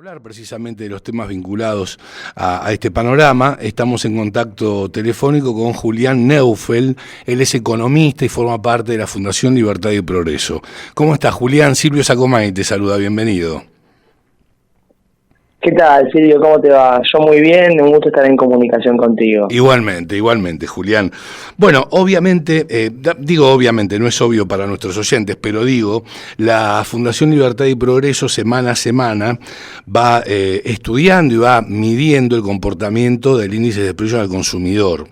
Hablar precisamente de los temas vinculados a este panorama, estamos en contacto telefónico con Julián Neufeld. Él es economista y forma parte de la Fundación Libertad y Progreso. ¿Cómo estás, Julián? Silvio Sacomay te saluda, bienvenido. ¿Qué tal, Silvio? ¿Cómo te va? Yo muy bien, un gusto estar en comunicación contigo. Igualmente, Julián. Bueno, obviamente, obviamente, no es obvio para nuestros oyentes, pero la Fundación Libertad y Progreso semana a semana va estudiando y va midiendo el comportamiento del índice de precios al consumidor.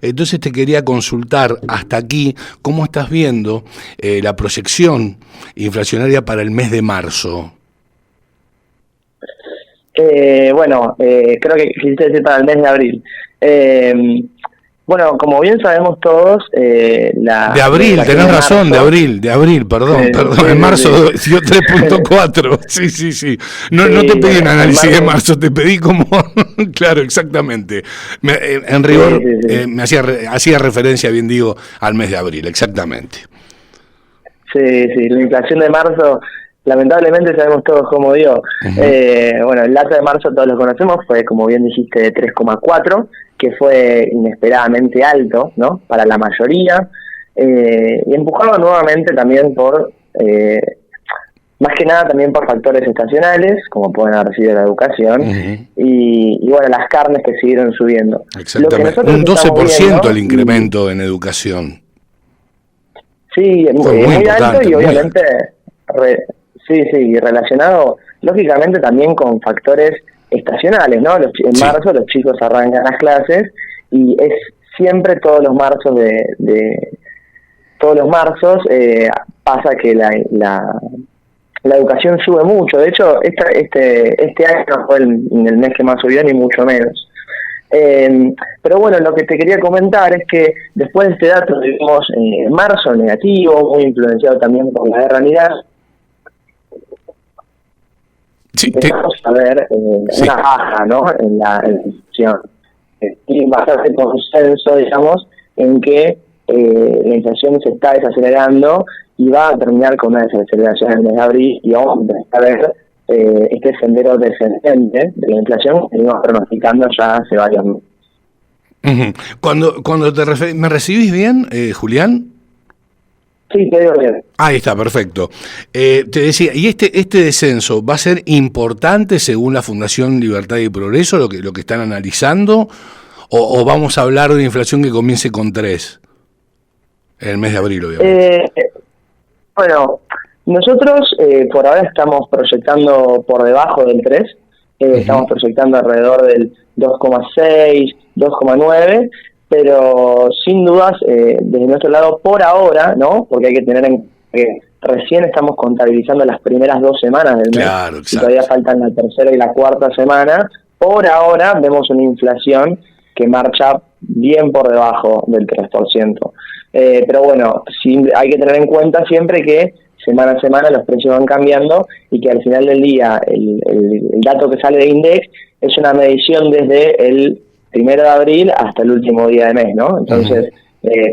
Entonces te quería consultar hasta aquí, ¿cómo estás viendo la proyección inflacionaria para el mes de marzo? Creo que quisiste decir para el mes de abril. Como bien sabemos todos, De abril, tenés razón, marzo, de abril, perdón, en marzo dio 3.4, sí. No te pedí un análisis de marzo, te pedí como, claro, exactamente. En rigor, me hacía referencia, bien digo, al mes de abril, exactamente. Sí, la inflación de marzo, lamentablemente sabemos todos cómo dio. Uh-huh. El dato de marzo todos lo conocemos, fue, como bien dijiste, de 3,4, que fue inesperadamente alto, ¿no? Para la mayoría, y empujado nuevamente también por, más que nada también por factores estacionales, como pueden haber sido la educación, uh-huh. y las carnes que siguieron subiendo. Exactamente, un 12% viendo, el incremento en educación. Sí, muy alto y obviamente... Sí, relacionado lógicamente también con factores estacionales, ¿no? En marzo los chicos arrancan las clases y es siempre todos los marzos pasa que la educación sube mucho. De hecho, este año no fue el mes que más subió, ni mucho menos. Pero bueno, lo que te quería comentar es que después de este dato tuvimos marzo negativo, muy influenciado también por la guerra en Irak. Vamos a ver una baja, ¿no? En la inflación. Y bastante consenso, digamos, en que la inflación se está desacelerando y va a terminar con una desaceleración en el mes de abril y vamos a ver este sendero descendente de la inflación que venimos pronosticando ya hace varios meses. Uh-huh. Cuando ¿me recibís bien, Julián? Sí, te digo bien. Ahí está, perfecto. Te decía, ¿y este descenso va a ser importante según la Fundación Libertad y Progreso, lo que están analizando? ¿O vamos a hablar de una inflación que comience con 3 en el mes de abril, obviamente? Nosotros por ahora estamos proyectando por debajo del 3, uh-huh. Estamos proyectando alrededor del 2,6, 2,9, pero sin dudas, desde nuestro lado, por ahora, ¿no? Porque hay que tener en cuenta que recién estamos contabilizando las primeras 2 semanas del mes, claro, y todavía faltan la tercera y la cuarta semana. Por ahora vemos una inflación que marcha bien por debajo del 3%. Pero bueno, hay que tener en cuenta siempre que semana a semana los precios van cambiando y que al final del día el dato que sale de INDEX es una medición desde el 1 de abril hasta el último día de mes, ¿no? Entonces,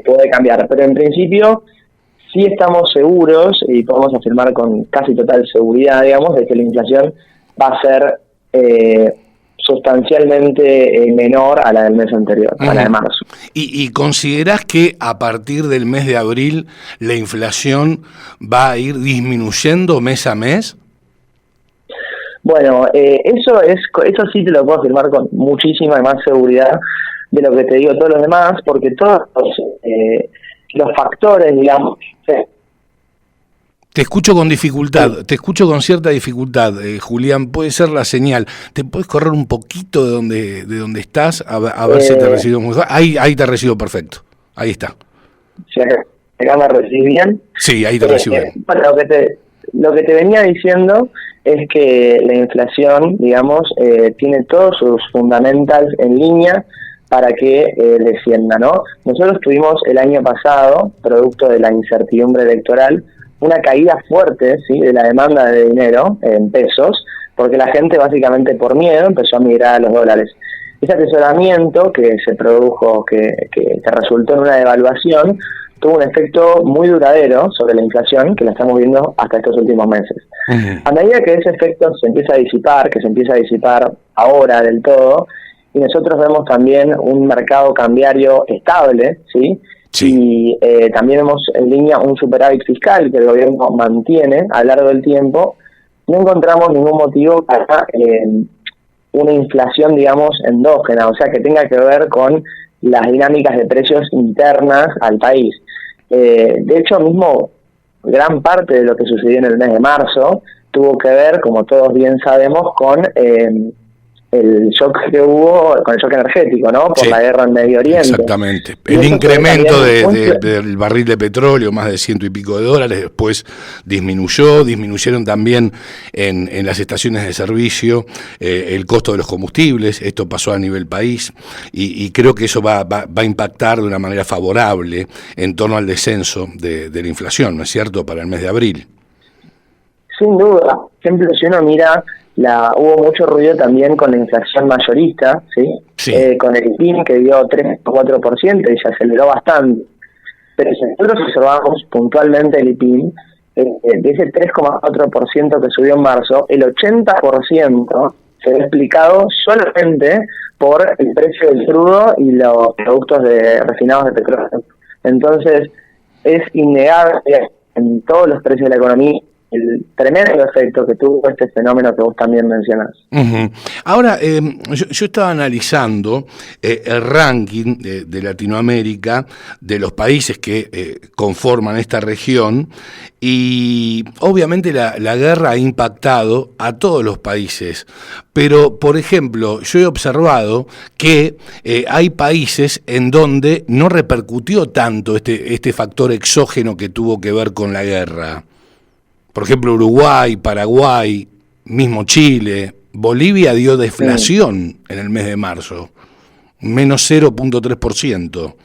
puede cambiar. Pero en principio, sí estamos seguros y podemos afirmar con casi total seguridad, digamos, de que la inflación va a ser sustancialmente menor a la del mes anterior, a la de marzo. ¿Y considerás que a partir del mes de abril la inflación va a ir disminuyendo mes a mes? Bueno, eso sí te lo puedo afirmar con muchísima más seguridad de lo que te digo todos los demás, porque todos los factores, digamos... Te escucho con dificultad, te escucho con cierta dificultad, Julián, puede ser la señal. ¿Te puedes correr un poquito de donde estás? A ver si te recibo mejor. Ahí te recibo perfecto, ahí está. ¿Acá me recibís bien? Sí, ahí te recibo bien. Lo que te venía diciendo es que la inflación, digamos, tiene todos sus fundamentals en línea para que descienda, ¿no? Nosotros tuvimos el año pasado, producto de la incertidumbre electoral, una caída fuerte, ¿sí?, de la demanda de dinero en pesos, porque la gente básicamente por miedo empezó a migrar a los dólares. Ese atesoramiento que se produjo, que resultó en una devaluación, tuvo un efecto muy duradero sobre la inflación, que la estamos viendo hasta estos últimos meses. A medida que ese efecto se empieza a disipar, que se empieza a disipar ahora del todo, y nosotros vemos también un mercado cambiario estable, ¿sí? Sí. Y también vemos en línea un superávit fiscal que el gobierno mantiene a lo largo del tiempo, no encontramos ningún motivo para una inflación, digamos, endógena, o sea, que tenga que ver con las dinámicas de precios internas al país. De hecho, mismo gran parte de lo que sucedió en el mes de marzo tuvo que ver, como todos bien sabemos, con el shock que hubo, con el shock energético, ¿no? Por la guerra en Medio Oriente. Exactamente. El incremento del barril de petróleo, más de $100 y pico, después disminuyeron también en las estaciones de servicio el costo de los combustibles. Esto pasó a nivel país y creo que eso va a impactar de una manera favorable en torno al descenso de la inflación, ¿no es cierto?, para el mes de abril. Sin duda. Por ejemplo, si uno mira, hubo mucho ruido también con la inflación mayorista, ¿sí? Sí. Con el IPIM que dio 3,4% y se aceleró bastante. Pero si nosotros observamos puntualmente el IPIM, de ese 3,4% que subió en marzo, el 80% se ve explicado solamente por el precio del crudo y los productos refinados de petróleo. Entonces, es innegable en todos los precios de la economía el tremendo efecto que tuvo este fenómeno que vos también mencionás. Ahora, yo estaba analizando el ranking de Latinoamérica, de los países que conforman esta región, y obviamente la guerra ha impactado a todos los países, pero por ejemplo yo he observado que hay países en donde no repercutió tanto este factor exógeno que tuvo que ver con la guerra. Por ejemplo, Uruguay, Paraguay, mismo Chile. Bolivia dio deflación en el mes de marzo, menos 0,3%.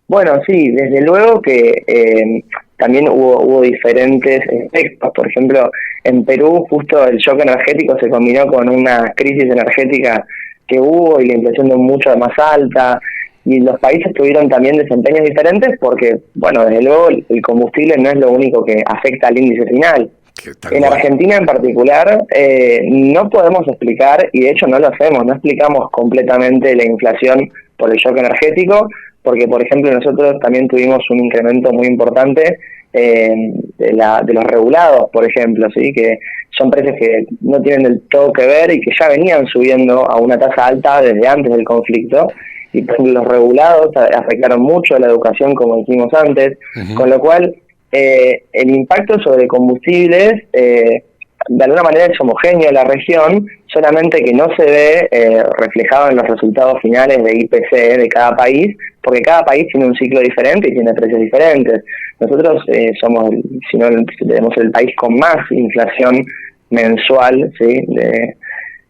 Bueno, sí, desde luego que también hubo diferentes efectos. Por ejemplo, en Perú justo el shock energético se combinó con una crisis energética que hubo y la inflación mucho más alta. Y los países tuvieron también desempeños diferentes porque, bueno, desde luego el combustible no es lo único que afecta al índice final. En Argentina en particular no podemos explicar, y de hecho no lo hacemos, no explicamos completamente la inflación por el shock energético, porque por ejemplo nosotros también tuvimos un incremento muy importante de los regulados, por ejemplo, sí, que son precios que no tienen del todo que ver y que ya venían subiendo a una tasa alta desde antes del conflicto. Y por ejemplo, los regulados afectaron mucho a la educación, como dijimos antes, con lo cual el impacto sobre combustibles de alguna manera es homogéneo en la región, solamente que no se ve reflejado en los resultados finales de IPC de cada país, porque cada país tiene un ciclo diferente y tiene precios diferentes. Nosotros somos, si no, tenemos el país con más inflación mensual, ¿sí?,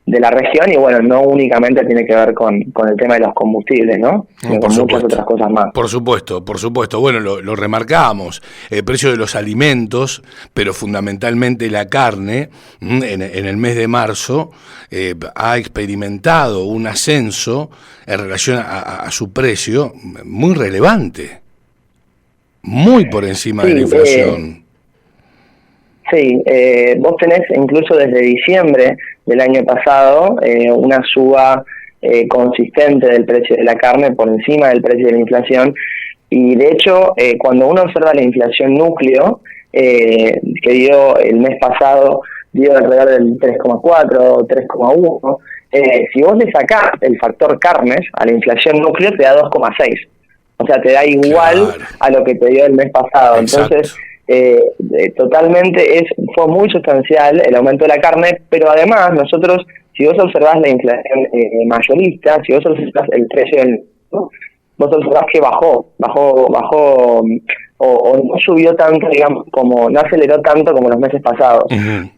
de la región, y bueno, no únicamente tiene que ver con el tema de los combustibles, ¿no? Sino con muchas otras cosas más. Por supuesto. Bueno, lo remarcamos, el precio de los alimentos, pero fundamentalmente la carne, en el mes de marzo, ha experimentado un ascenso en relación a su precio muy relevante, muy por encima de la inflación. Sí, vos tenés incluso desde diciembre del año pasado una suba consistente del precio de la carne por encima del precio de la inflación, y de hecho cuando uno observa la inflación núcleo que dio el mes pasado, dio alrededor del 3,4, 3,1, si vos le sacás el factor carnes a la inflación núcleo te da 2,6, o sea, te da igual a lo que te dio el mes pasado. Exacto. Entonces totalmente fue muy sustancial el aumento de la carne, pero además nosotros, si vos observás la inflación mayorista, si vos observás el precio vos observás que bajó o no subió tanto, digamos, como no aceleró tanto como los meses pasados.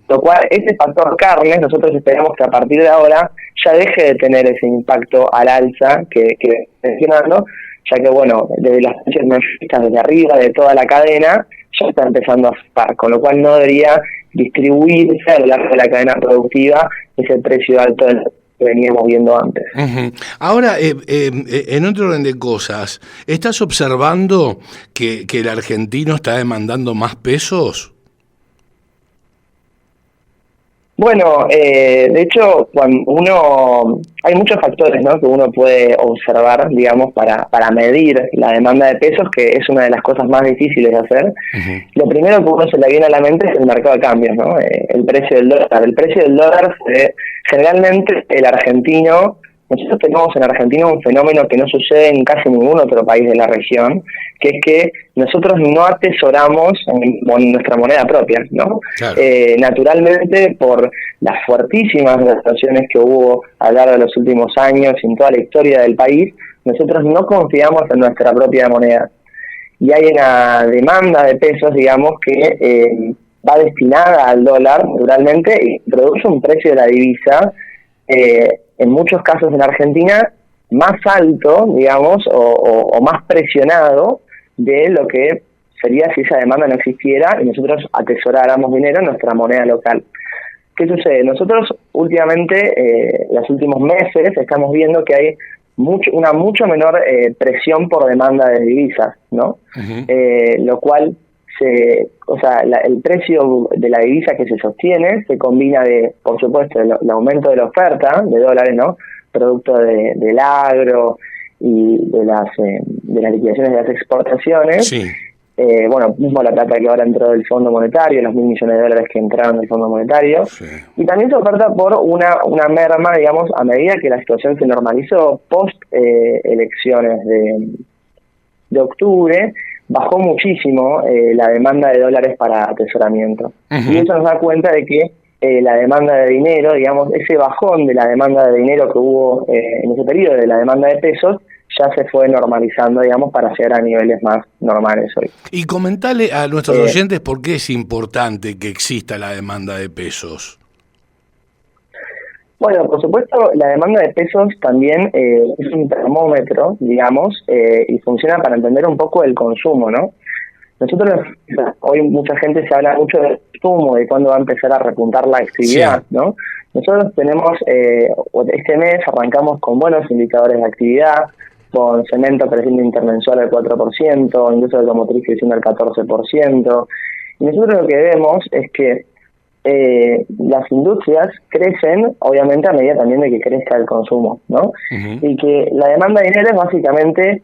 Lo cual, ese factor carnes, nosotros esperamos que a partir de ahora ya deje de tener ese impacto al alza que mencionando, ya que bueno, desde las precios mayoristas, desde arriba de toda la cadena, ya está empezando a afectar, con lo cual no debería distribuirse a lo largo de la cadena productiva ese precio alto que veníamos viendo antes. Uh-huh. Ahora, en otro orden de cosas, ¿estás observando que el argentino está demandando más pesos? Bueno, de hecho, hay muchos factores, ¿no?, que uno puede observar, digamos, para medir la demanda de pesos, que es una de las cosas más difíciles de hacer. Uh-huh. Lo primero que uno se le viene a la mente es el mercado de cambios, ¿no? El precio del dólar. El precio del dólar, generalmente el argentino, nosotros tenemos en Argentina un fenómeno que no sucede en casi ningún otro país de la región, que es que nosotros no atesoramos en nuestra moneda propia, ¿no? Claro. Naturalmente, por las fuertísimas devaluaciones que hubo a lo largo de los últimos años en toda la historia del país, nosotros no confiamos en nuestra propia moneda. Y hay una demanda de pesos, digamos, que va destinada al dólar, naturalmente, y produce un precio de la divisa, en muchos casos en Argentina, más alto, digamos, o más presionado de lo que sería si esa demanda no existiera y nosotros atesoráramos dinero en nuestra moneda local. ¿Qué sucede? Nosotros últimamente, los últimos meses, estamos viendo que hay una mucho menor presión por demanda de divisas, ¿no? Uh-huh. Lo cual, el precio de la divisa que se sostiene se combina por supuesto, el aumento de la oferta de dólares, ¿no?, producto del agro y de las liquidaciones de las exportaciones. Sí. Mismo la plata que ahora entró del Fondo Monetario, los $1.000 millones de dólares que entraron del Fondo Monetario. Sí. Y también se oferta por una merma, digamos, a medida que la situación se normalizó post elecciones de octubre, bajó muchísimo la demanda de dólares para atesoramiento. Uh-huh. Y eso nos da cuenta de que la demanda de dinero, digamos, ese bajón de la demanda de dinero que hubo en ese periodo de la demanda de pesos, ya se fue normalizando, digamos, para llegar a niveles más normales hoy. Y comentale a nuestros oyentes por qué es importante que exista la demanda de pesos. Bueno, por supuesto, la demanda de pesos también es un termómetro, digamos, y funciona para entender un poco el consumo, ¿no? Nosotros, hoy mucha gente se habla mucho del consumo, de cuándo va a empezar a repuntar la actividad, sí, ¿no? Nosotros tenemos, este mes arrancamos con buenos indicadores de actividad, con cemento creciendo intermensual al 4%, industria automotriz creciendo al 14%, y nosotros lo que vemos es que las industrias crecen, obviamente, a medida también de que crezca el consumo, ¿no? Uh-huh. Y que la demanda de dinero es básicamente,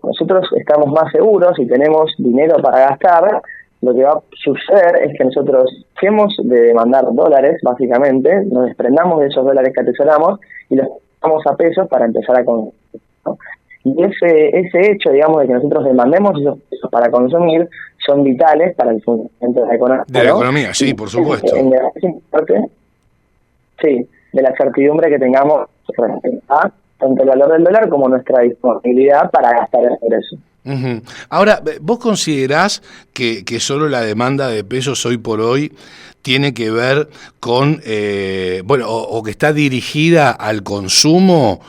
nosotros estamos más seguros y tenemos dinero para gastar, lo que va a suceder es que nosotros dejemos de demandar dólares, básicamente, nos desprendamos de esos dólares que atesoramos y los pasamos a pesos para empezar a consumir, ¿no? Y ese hecho, digamos, de que nosotros demandemos esos pesos para consumir, son vitales para el funcionamiento de la economía. De la economía, sí, por supuesto. Sí, de la certidumbre que tengamos a tanto el valor del dólar como nuestra disponibilidad para gastar el ingreso. Uh-huh. Ahora, ¿vos considerás que solo la demanda de pesos hoy por hoy tiene que ver con, o que está dirigida al consumo,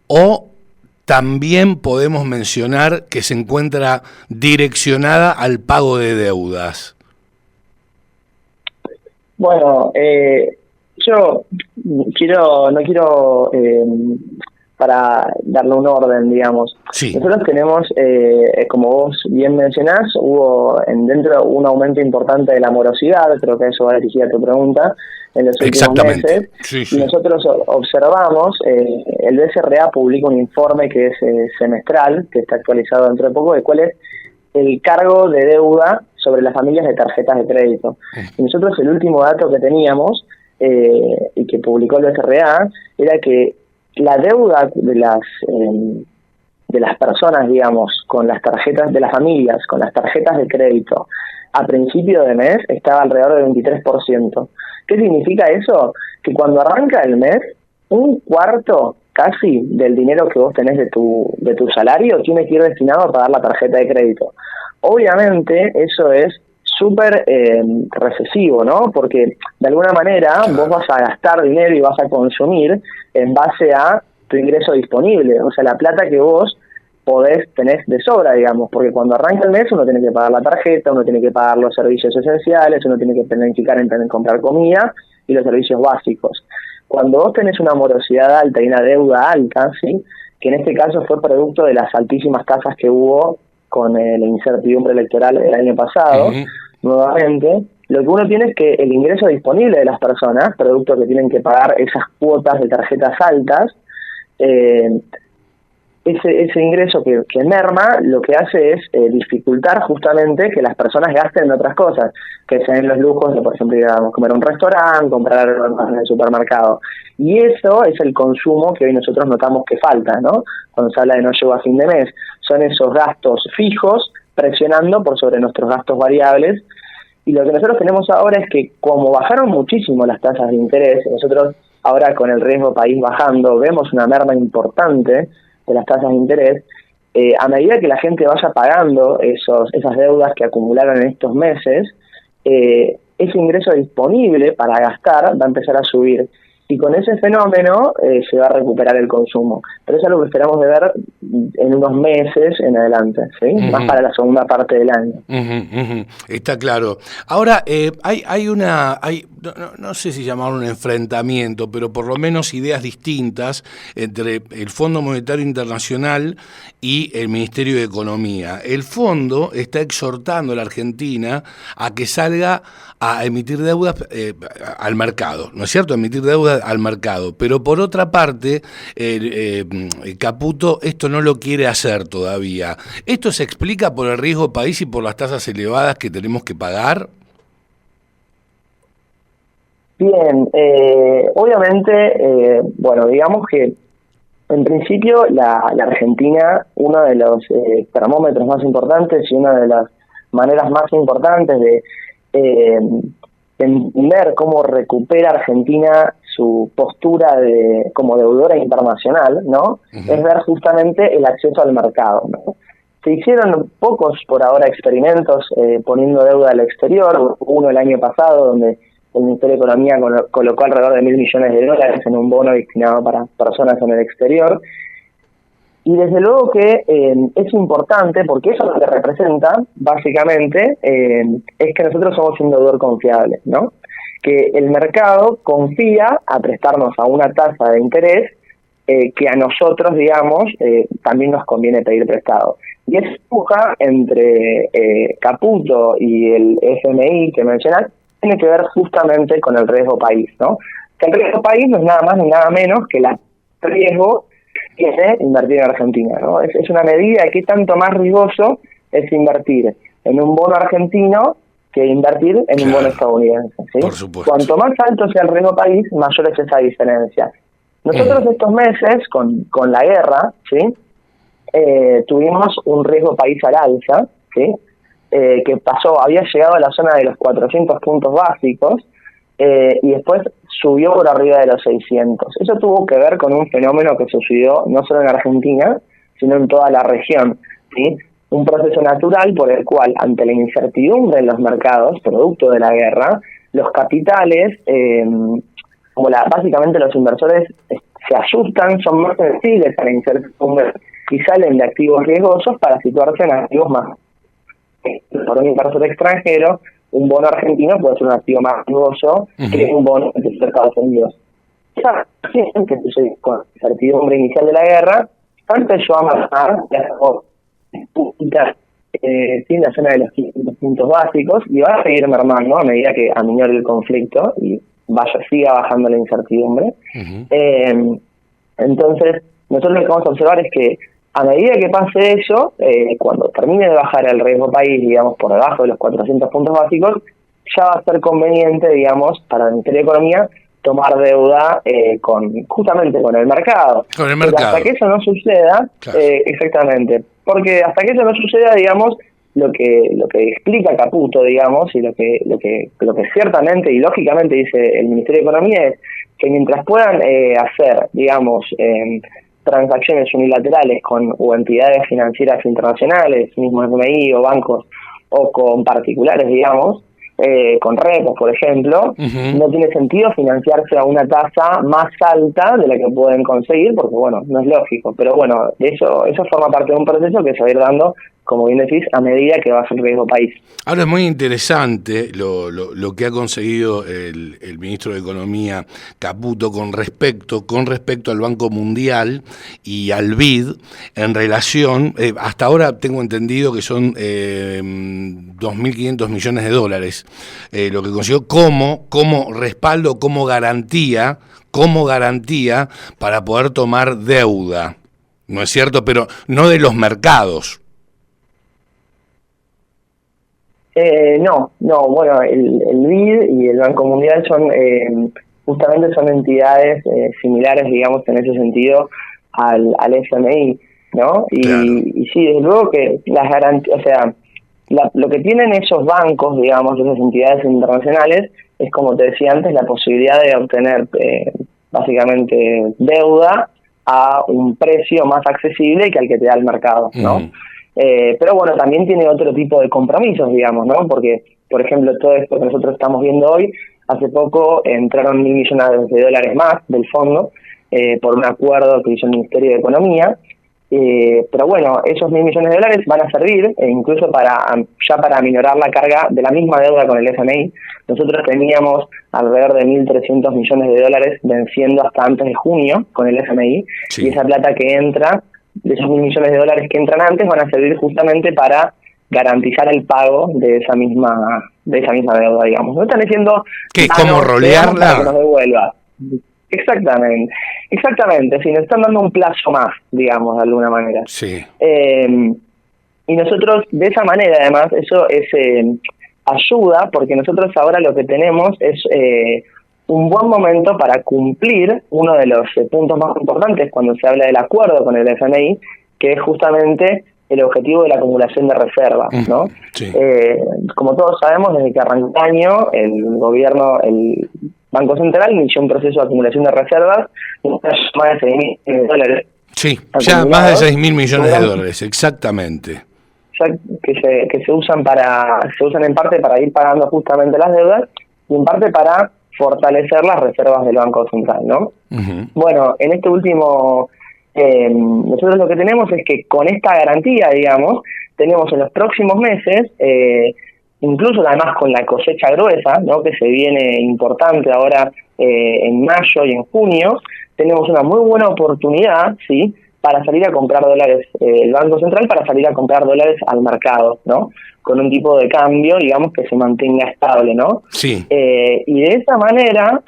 o también podemos mencionar que se encuentra direccionada al pago de deudas? Bueno, yo no quiero para darle un orden, digamos. Sí. Nosotros tenemos, como vos bien mencionás, hubo dentro un aumento importante de la morosidad, creo que eso va dirigida a tu pregunta, en los últimos meses. Sí, sí. Y nosotros observamos, el BCRA publica un informe que es semestral, que está actualizado dentro de poco, de cuál es el cargo de deuda sobre las familias de tarjetas de crédito. Y nosotros el último dato que teníamos, y que publicó el BCRA, era que la deuda de las personas, digamos, con las tarjetas de las familias, con las tarjetas de crédito, a principio de mes estaba alrededor del 23%. ¿Qué significa eso? Que cuando arranca el mes, un cuarto casi del dinero que vos tenés de tu salario tiene que ir destinado a pagar la tarjeta de crédito. Obviamente eso es súper recesivo, ¿no? Porque de alguna manera vos vas a gastar dinero y vas a consumir en base a tu ingreso disponible, o sea, la plata que vos podés tener de sobra, digamos, porque cuando arranca el mes uno tiene que pagar la tarjeta, uno tiene que pagar los servicios esenciales, uno tiene que planificar en comprar comida y los servicios básicos. cuando vos tenés una morosidad alta y una deuda alta, ¿sí? Que en este caso fue producto de las altísimas tasas que hubo con la incertidumbre electoral del año pasado, nuevamente, lo que uno tiene es que el ingreso disponible de las personas, producto que tienen que pagar esas cuotas de tarjetas altas, ese ingreso que merma, lo que hace es dificultar justamente que las personas gasten en otras cosas, que sean los lujos de, por ejemplo, ir a comer a un restaurante, comprar algo en el supermercado. Y eso es el consumo que hoy nosotros notamos que falta, ¿no? Cuando se habla de no llego a fin de mes, son esos gastos fijos presionando por sobre nuestros gastos variables. Y lo que nosotros tenemos ahora es que, como bajaron muchísimo las tasas de interés, nosotros ahora con el riesgo país bajando, vemos una merma importante de las tasas de interés. A medida que la gente vaya pagando esas deudas que acumularon en estos meses, ese ingreso disponible para gastar va a empezar a subir. Y con ese fenómeno se va a recuperar el consumo. Pero eso es lo que esperamos de ver en unos meses en adelante, ¿sí? Más para la segunda parte del año. Está claro. Ahora, no sé si llamarlo un enfrentamiento, pero por lo menos ideas distintas entre el Fondo Monetario Internacional y el Ministerio de Economía. El fondo está exhortando a la Argentina a que salga a emitir deudas al mercado, ¿no es cierto? Emitir deudas al mercado. Pero por otra parte, Caputo esto no lo quiere hacer todavía. ¿Esto se explica por el riesgo país y por las tasas elevadas que tenemos que pagar? Bien, obviamente, bueno, digamos que en principio la Argentina, uno de los termómetros más importantes y una de las maneras más importantes de entender cómo recupera Argentina su postura como deudora internacional, ¿no? Es ver justamente el acceso al mercado, ¿no? Se hicieron pocos por ahora experimentos poniendo deuda al exterior, uno el año pasado donde el Ministerio de Economía colocó alrededor de $1.000 millones en un bono destinado para personas en el exterior. Y desde luego que es importante, porque eso lo que representa, básicamente, es que nosotros somos un deudor confiable, ¿no? Que el mercado confía a prestarnos a una tasa de interés que a nosotros, digamos, también nos conviene pedir prestado. Y esa puja entre Caputo y el FMI que mencionas tiene que ver justamente con el riesgo país, ¿no? Que el riesgo país no es nada más ni nada menos que el riesgo que es invertir en Argentina, ¿no? Es una medida de qué tanto más riesgoso es invertir en un bono argentino que invertir en un bono estadounidense, ¿sí? Por supuesto. Cuanto más alto sea el riesgo país, mayor es esa diferencia. Nosotros estos meses, con la guerra, ¿sí? Tuvimos un riesgo país al alza, ¿sí? Que había llegado a la zona de los 400 puntos básicos y después subió por arriba de los 600. Eso tuvo que ver con un fenómeno que sucedió no solo en Argentina, sino en toda la región, ¿sí? Un proceso natural por el cual, ante la incertidumbre en los mercados, producto de la guerra, los capitales, básicamente los inversores se asustan, son más sensibles a la incertidumbre y salen de activos riesgosos para situarse en activos más. Por un inversor extranjero, un bono argentino puede ser un activo más riesgoso que un bono de Estados Unidos. Esa acción que sucedió con la incertidumbre inicial de la guerra empezó a marcar en la zona de los 500 puntos básicos y va a seguir mermando a medida que aminore el conflicto y siga bajando la incertidumbre. Entonces, nosotros lo que vamos a observar es que a medida que pase eso, cuando termine de bajar el riesgo país, digamos, por debajo de los 400 puntos básicos, ya va a ser conveniente, digamos, para el Ministerio de Economía tomar deuda justamente con el mercado. Con el mercado. Pero hasta que eso no suceda, claro. Exactamente, porque hasta que eso no suceda, digamos, lo que explica Caputo, digamos, y lo que ciertamente y lógicamente dice el Ministerio de Economía es que mientras puedan hacer, digamos, transacciones unilaterales o entidades financieras internacionales, mismo FMI o bancos, o con particulares, digamos, con repos, por ejemplo, no tiene sentido financiarse a una tasa más alta de la que pueden conseguir, porque, bueno, no es lógico. Pero, bueno, eso forma parte de un proceso que se va a ir dando como bien decís, a medida que baja el riesgo país. Ahora es muy interesante lo que ha conseguido el ministro de Economía Caputo con respecto al Banco Mundial y al BID en relación, hasta ahora tengo entendido que son 2.500 millones de dólares, lo que consiguió como respaldo, como garantía para poder tomar deuda, ¿no es cierto? Pero no de los mercados. No, bueno, el BID y el Banco Mundial justamente son entidades similares, digamos, en ese sentido al FMI, ¿no? Claro. Y sí, desde luego que las garantías, o sea, lo que tienen esos bancos, digamos, esas entidades internacionales, es, como te decía antes, la posibilidad de obtener básicamente deuda a un precio más accesible que al que te da el mercado, ¿no? Uh-huh. Pero bueno, también tiene otro tipo de compromisos, digamos, ¿no? Porque, por ejemplo, todo esto que nosotros estamos viendo hoy, hace poco entraron 1.000 millones de dólares más del fondo por un acuerdo que hizo el Ministerio de Economía. Pero bueno, esos 1.000 millones de dólares van a servir incluso para aminorar la carga de la misma deuda con el FMI. Nosotros teníamos alrededor de 1.300 millones de dólares venciendo hasta antes de junio con el FMI, sí. Y esa plata que entra, de esos 1.000 millones de dólares que entran antes, van a servir justamente para garantizar el pago de esa misma deuda, digamos. No están diciendo que como rolearla para que nos devuelva. Exactamente, si nos están dando un plazo más, digamos, de alguna manera. Sí. Y nosotros, de esa manera, además, eso es ayuda, porque nosotros ahora lo que tenemos es un buen momento para cumplir uno de los puntos más importantes cuando se habla del acuerdo con el FMI, que es justamente el objetivo de la acumulación de reservas, ¿no? Sí. Como todos sabemos, desde que arrancó el año, el Banco Central inició un proceso de acumulación de reservas de más de 6.000 millones de dólares. Sí, ya más de 6.000 millones de dólares, exactamente. Que se usan en parte para ir pagando justamente las deudas y en parte para fortalecer las reservas del Banco Central, ¿no? Uh-huh. Bueno, en este último, nosotros lo que tenemos es que con esta garantía, digamos, tenemos en los próximos meses, incluso además con la cosecha gruesa, ¿no?, que se viene importante ahora en mayo y en junio, tenemos una muy buena oportunidad, ¿sí?, para salir a comprar dólares, el Banco Central para salir a comprar dólares al mercado, ¿no?, con un tipo de cambio, digamos, que se mantenga estable, ¿no? Sí. Y de esa manera,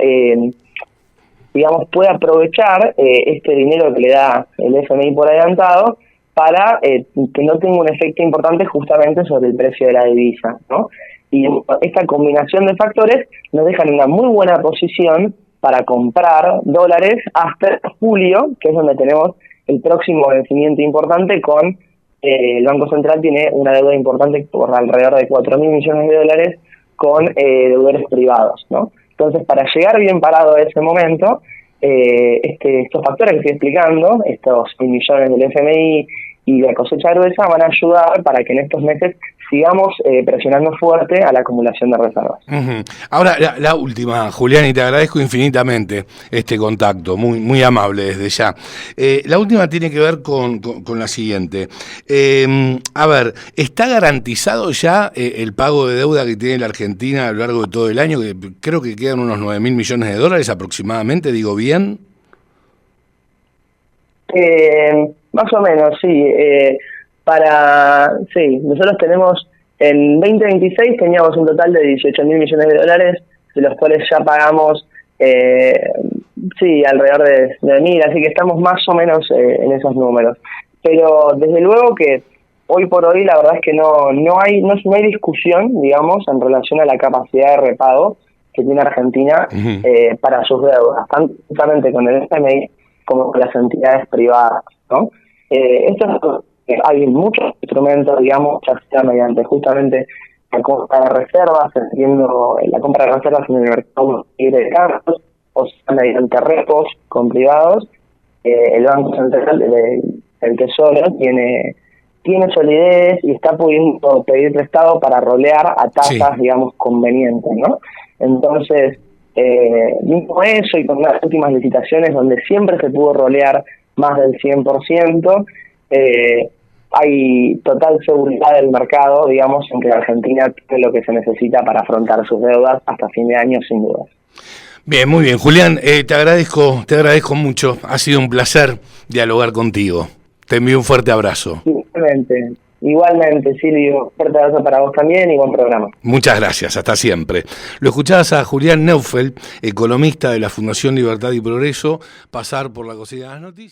digamos, puede aprovechar este dinero que le da el FMI por adelantado para que no tenga un efecto importante justamente sobre el precio de la divisa, ¿no? Y esta combinación de factores nos dejan en una muy buena posición para comprar dólares hasta julio, que es donde tenemos el próximo vencimiento importante con el Banco Central tiene una deuda importante por alrededor de 4.000 millones de dólares con deudores privados, ¿no? Entonces, para llegar bien parado a ese momento, estos factores que estoy explicando, estos 1.000 millones del FMI y la cosecha gruesa, van a ayudar para que en estos meses sigamos presionando fuerte a la acumulación de reservas. Uh-huh. Ahora, la última, Julián, y te agradezco infinitamente este contacto, muy, muy amable desde ya. La última tiene que ver con la siguiente. A ver, ¿está garantizado ya el pago de deuda que tiene la Argentina a lo largo de todo el año? Que creo que quedan unos 9.000 millones de dólares aproximadamente, ¿digo bien? Más o menos, sí. Nosotros tenemos, en 2026 teníamos un total de 18.000 millones de dólares, de los cuales ya pagamos, alrededor de 1.000, así que estamos más o menos en esos números. Pero desde luego que hoy por hoy la verdad es que no hay discusión, digamos, en relación a la capacidad de repago que tiene Argentina uh-huh. Para sus deudas, tanto justamente con el FMI como con las entidades privadas, ¿no? Hay muchos instrumentos, digamos, ya sea mediante justamente la compra de reservas, la compra de reservas en el mercado libre de cambios, o sea, mediante repos con privados. El Banco Central, el Tesoro, tiene solidez y está pudiendo pedir prestado para rolear a tasas, sí, digamos, convenientes, ¿no? Entonces, mismo eso y con las últimas licitaciones donde siempre se pudo rolear más del 100%, hay total seguridad del mercado, digamos, en que Argentina tiene lo que se necesita para afrontar sus deudas hasta fin de año, sin dudas. Bien, muy bien. Julián, te agradezco mucho. Ha sido un placer dialogar contigo. Te envío un fuerte abrazo. Igualmente, Silvio. Fuerte abrazo para vos también y buen programa. Muchas gracias, hasta siempre. Lo escuchabas a Julián Neufeld, economista de la Fundación Libertad y Progreso, pasar por la cocina de las noticias.